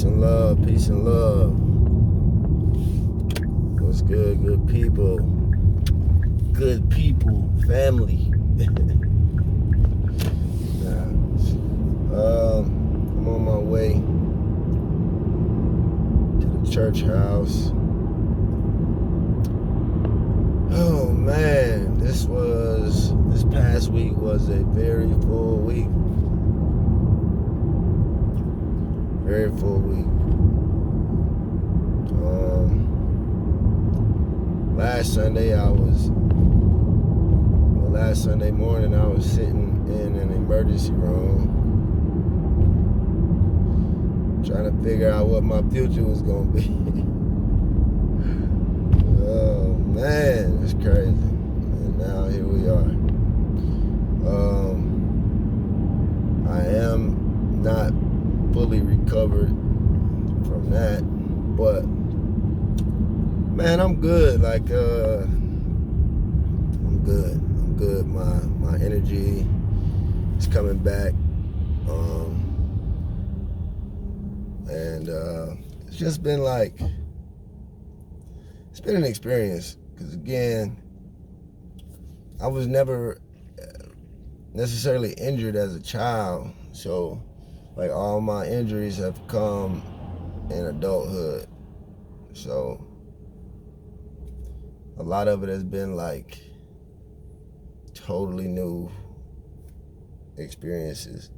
Peace and love, peace and love. What's good, good people? Good people, family. I'm on my way to the church house. Oh man, this past week was a very full week. Very full week. Last Sunday morning I was sitting in an emergency room trying to figure out what my future was gonna be. Oh man, it's crazy. And now here we are. I am not fully recovered from that, but man, I'm good. I'm good. My energy is coming back, and it's just been it's been an experience. Because again, I was never necessarily injured as a child, so all my injuries have come in adulthood. So a lot of it has been totally new experiences,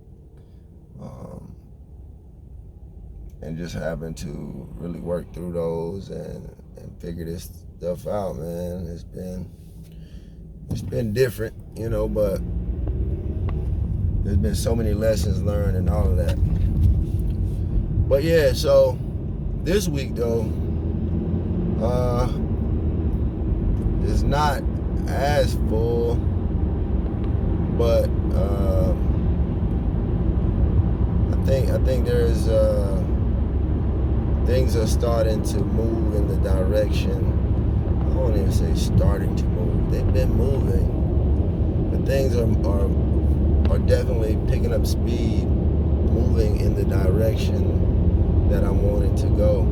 and just having to really work through those and figure this stuff out, man. It's been different, but there's been so many lessons learned and all of that. But yeah, so this week though, is not as full, but I think there's things are starting to move in the direction. I won't even say starting to move. They've been moving, but things are definitely picking up speed, moving in the direction that I'm wanting to go.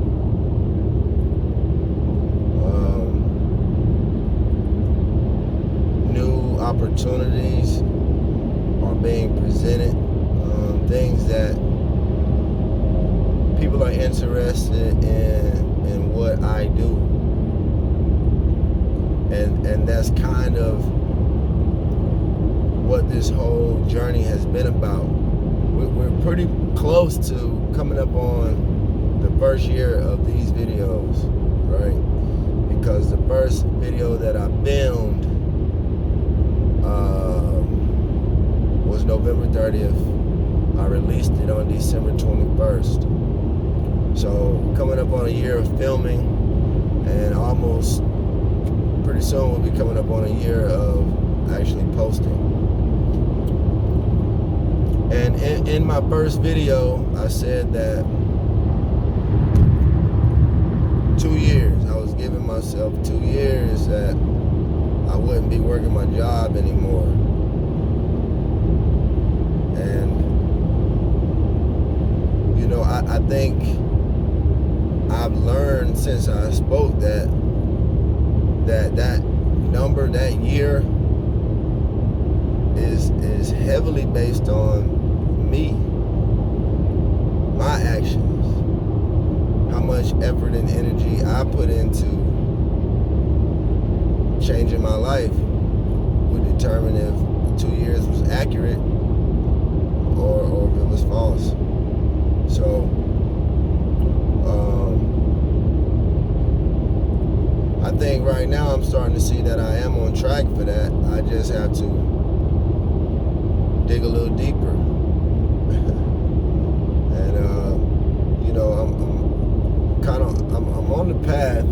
New opportunities are being presented, things that people are interested in what I do, and that's kind of what this whole journey has been about. We're pretty close to coming up on the first year of these videos, right? Because the first video that I filmed was November 30th. I released it on December 21st. So coming up on a year of filming, and almost pretty soon we'll be coming up on a year of actually posting. And in my first video, I said that 2 years, I was giving myself 2 years that I wouldn't be working my job anymore. And, I think I've learned since I spoke that number, that year, is heavily based on me, my actions, how much effort and energy I put into changing my life would determine if 2 years was accurate or if it was false. So I think right now I'm starting to see that I am on track for that. I just have to dig a little deeper. And I'm on the path.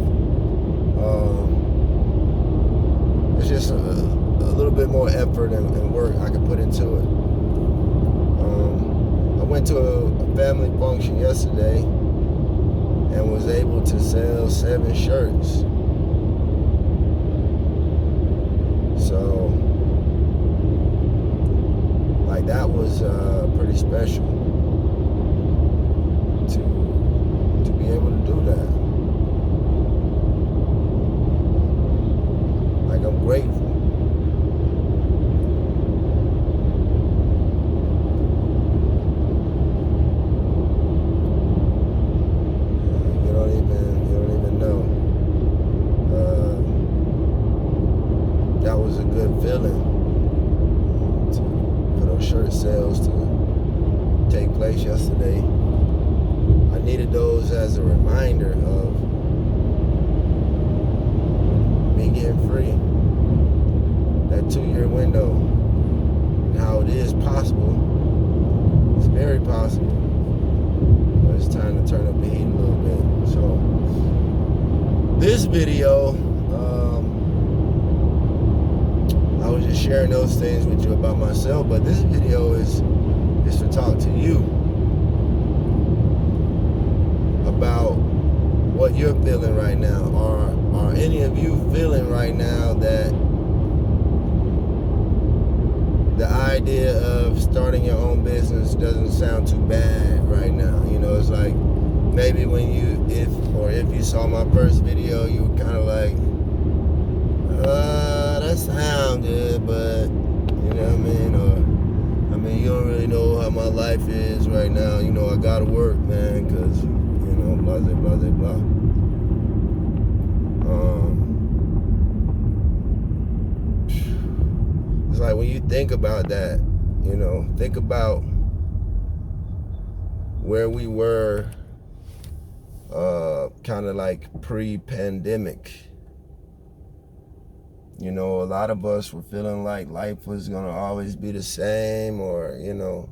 It's just a little bit more effort and work I can put into it. I went to a family function yesterday and was able to sell 7 shirts. So that was pretty special to able to do that. Like, I'm grateful. You don't even know. That was a good feeling for those shirt sales to take place yesterday. I needed those as a reminder of me getting free. That 2-year window, and how it is possible. It's very possible, but it's time to turn up the heat a little bit. So this video, I was just sharing those things with you about myself, but this video is to talk to you about what you're feeling right now. Are any of you feeling right now that the idea of starting your own business doesn't sound too bad right now? You know, it's like maybe when if you saw my first video, you were kind of like, that sounds good, but you know what I mean? Or, I mean, you don't really know how my life is right now. You know, I gotta work, man, because, you know, blah, blah, blah, blah. It's like when you think about that, you know, think about where we were kind of like pre-pandemic. You know, a lot of us were feeling like life was gonna always be the same, or, you know.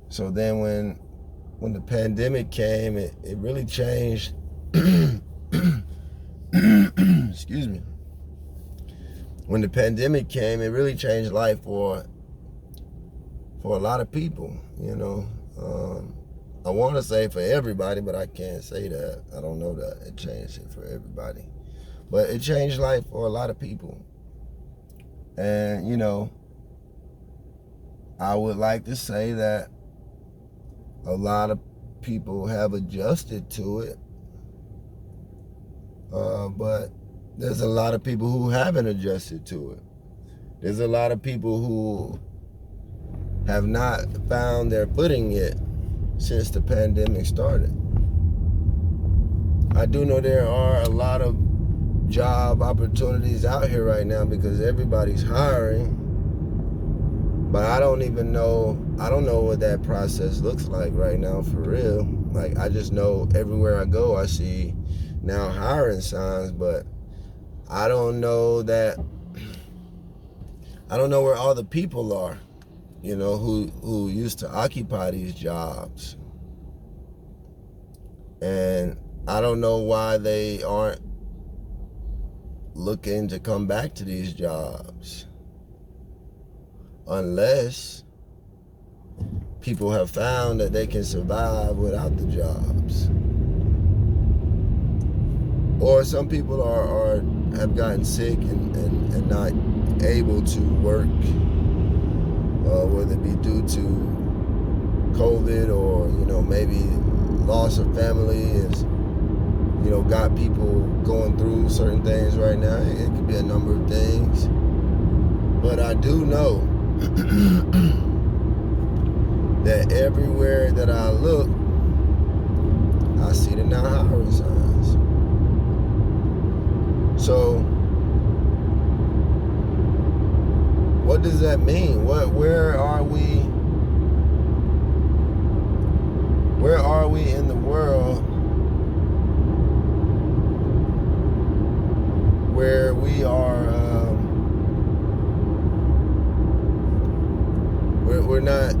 So then when the pandemic came, it really changed. Excuse me. When the pandemic came, it really changed life for a lot of people, you know. I want to say for everybody, but I can't say that. I don't know that it changed it for everybody. But it changed life for a lot of people. And, you know, I would like to say that a lot of people have adjusted to it. But there's a lot of people who haven't adjusted to it. There's a lot of people who have not found their footing yet since the pandemic started. I do know there are a lot of job opportunities out here right now because everybody's hiring, but I don't know what that process looks like right now for real. Like, I just know everywhere I go I see now hiring signs, but I don't know where all the people are, you know, who used to occupy these jobs. And I don't know why they aren't looking to come back to these jobs, unless people have found that they can survive without the jobs. Or some people have gotten sick and not able to work, whether it be due to COVID or, you know, maybe loss of family is, you know, got people going through certain things right now. It could be a number of things. But I do know that everywhere that I look, I see the now hiring signs. So, what does that mean? Where are we? Where are we in the world where we are? We're not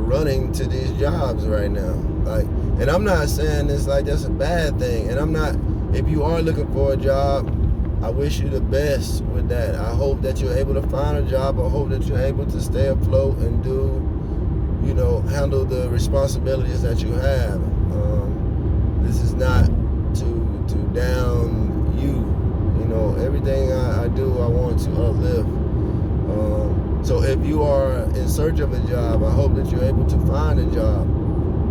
running to these jobs right now. Like, and I'm not saying this like that's a bad thing. And I'm not. If you are looking for a job, I wish you the best with that. I hope that you're able to find a job. I hope that you're able to stay afloat and do, you know, handle the responsibilities that you have. This is not to down you. You know, everything I do, I want to uplift. So if you are in search of a job, I hope that you're able to find a job.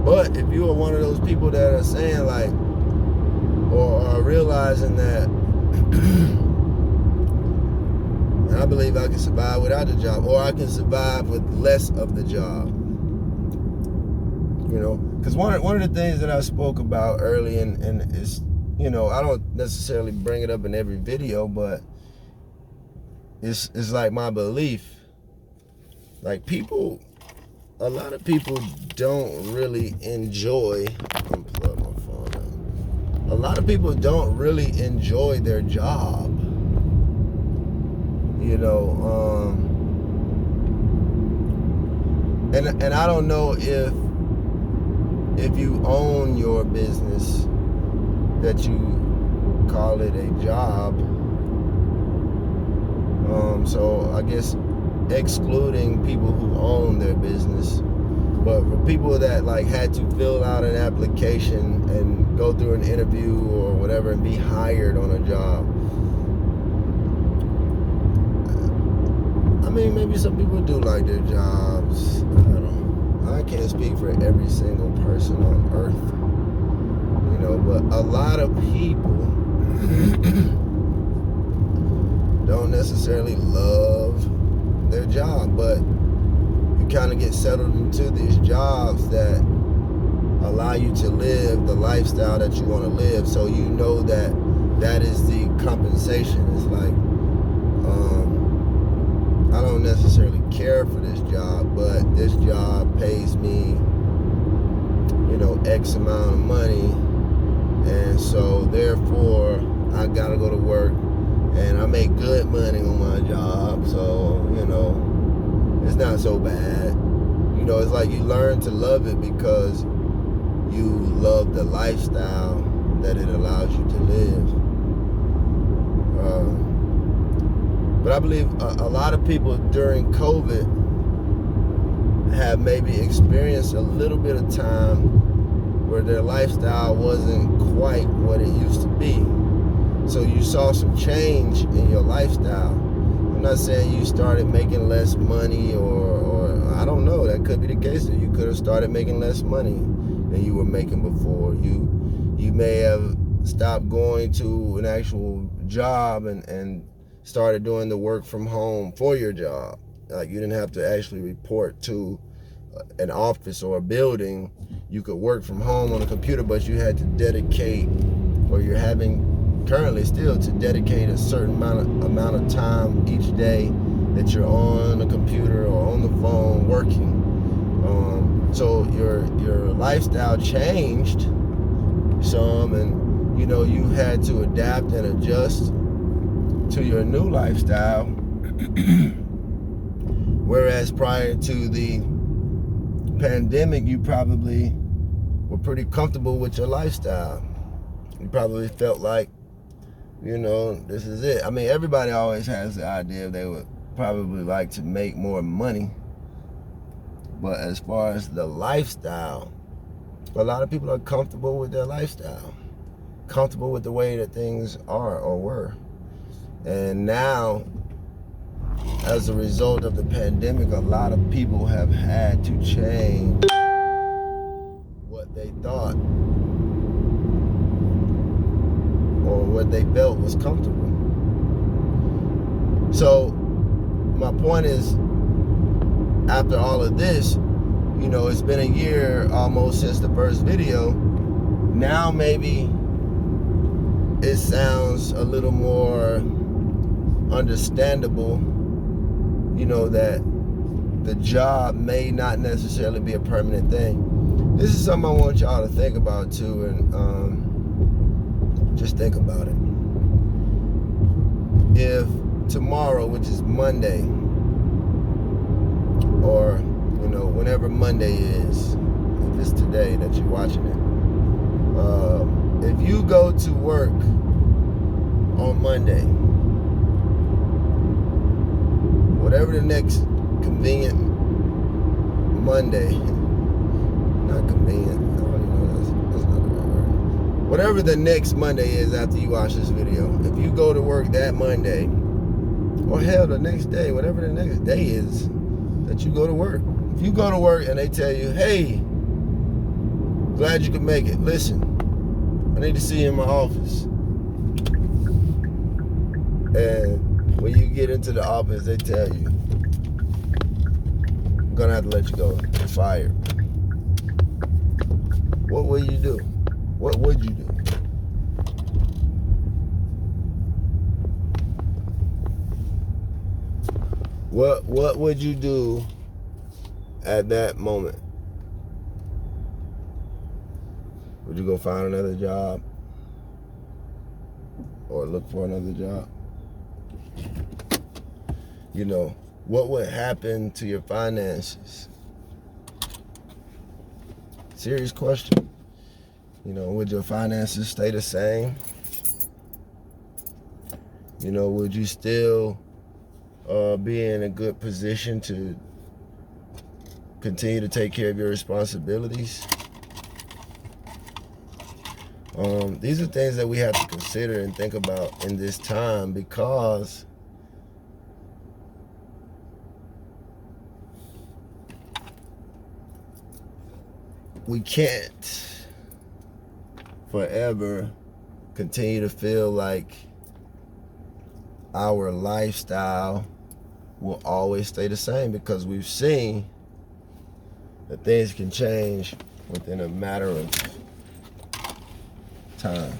But if you are one of those people that are saying like, or are realizing that, I believe I can survive without the job, or I can survive with less of the job. You know, because one of the things that I spoke about early, and it's, you know, I don't necessarily bring it up in every video, but it's like my belief. Like a lot of people don't really enjoy, unplug my phone now. A lot of people don't really enjoy their job. You know, and I don't know if you own your business that you call it a job. So I guess excluding people who own their business, but for people that like had to fill out an application and go through an interview or whatever and be hired on a job. I mean, maybe some people do like their jobs. I don't know. I can't speak for every single person on earth, you know, but a lot of people don't necessarily love their job, but you kind of get settled into these jobs that allow you to live the lifestyle that you want to live. So you know that is the compensation. It's like, I don't necessarily care for this job, but this job pays me, you know, X amount of money, and so therefore I gotta go to work, and I make good money on my job, so, you know, it's not so bad. You know, it's like you learn to love it because you love the lifestyle that it allows you to live. But I believe a lot of people during COVID have maybe experienced a little bit of time where their lifestyle wasn't quite what it used to be. So you saw some change in your lifestyle. I'm not saying you started making less money, or I don't know, that could be the case. You could have started making less money than you were making before. You may have stopped going to an actual job and started doing the work from home for your job. Like, you didn't have to actually report to an office or a building. You could work from home on a computer, but you had to dedicate, or you're having currently still to dedicate a certain amount of time each day that you're on the computer or on the phone working. So your lifestyle changed some, and you know, you had to adapt and adjust to your new lifestyle. Whereas prior to the pandemic, you probably were pretty comfortable with your lifestyle. You probably felt like, you know, this is it. I mean, everybody always has the idea they would probably like to make more money. But as far as the lifestyle, a lot of people are comfortable with their lifestyle, comfortable with the way that things are or were. And now, as a result of the pandemic, a lot of people have had to change what they thought or what they felt was comfortable. So my point is, after all of this, you know, it's been a year almost since the first video. Now maybe it sounds a little more understandable, you know, that the job may not necessarily be a permanent thing. This is something I want y'all to think about too, and just think about it. If tomorrow, which is Monday, or, you know, whenever Monday is, if it's today that you're watching it, if you go to work on Monday, whatever the next convenient Monday, not convenient, I don't even know, that's not the right word. Whatever the next Monday is after you watch this video, if you go to work that Monday, or hell, the next day, whatever the next day is that you go to work. If you go to work and they tell you, hey, Glad you could make it. Listen, I need to see you in my office. And when you get into the office, they tell you, I'm gonna have to let you go. You're fired. What will you do? What would you do? What would you do at that moment? Would you go find another job? Or look for another job? You know, what would happen to your finances? Serious question. You know, would your finances stay the same? You know, would you still be in a good position to continue to take care of your responsibilities? These are things that we have to consider and think about in this time, because we can't forever continue to feel like our lifestyle will always stay the same, because we've seen that things can change within a matter of time.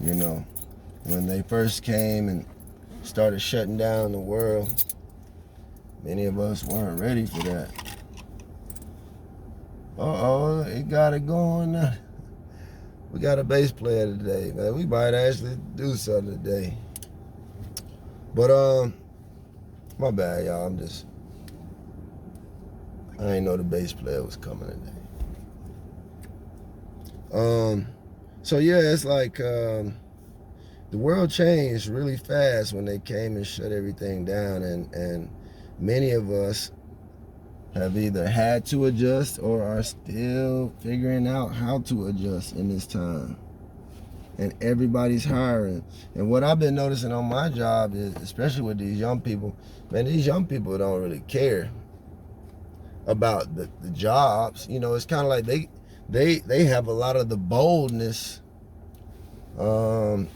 You know, when they first came and started shutting down the world, many of us weren't ready for that. Uh-oh, it got it going now. We got a bass player today, man. We might actually do something today. But my bad, y'all. I didn't know the bass player was coming today. So yeah, it's like the world changed really fast when they came and shut everything down, and many of us have either had to adjust or are still figuring out how to adjust in this time. And everybody's hiring. And what I've been noticing on my job is, especially with these young people, man, these young people don't really care about the jobs. You know, it's kind of like they have a lot of the boldness that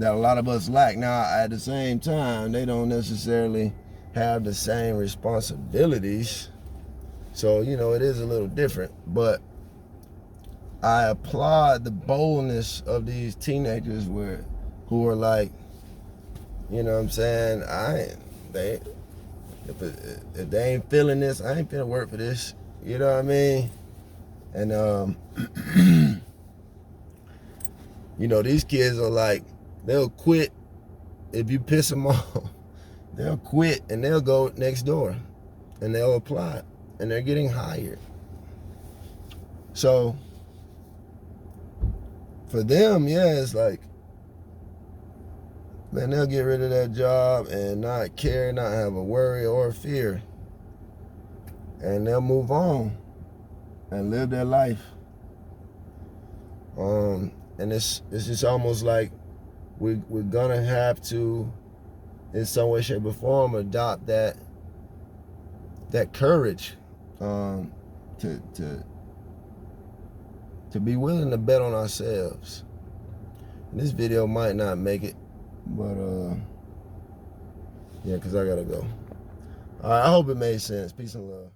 a lot of us lack. Now, at the same time, they don't necessarily have the same responsibilities. So, you know, it is a little different. But I applaud the boldness of these teenagers who are like, you know what I'm saying, if they ain't feeling this, I ain't finna work for this. You know what I mean? And you know, these kids are like, they'll quit if you piss them off. They'll quit and they'll go next door and they'll apply, and they're getting hired. So for them, yeah, it's like, man, they'll get rid of that job and not care, not have a worry or a fear, and they'll move on and live their life. And it's just almost like we're gonna have to, in some way, shape, or form, adopt that courage to be willing to bet on ourselves. And this video might not make it, but yeah, because I gotta go. All right, I hope it made sense. Peace and love.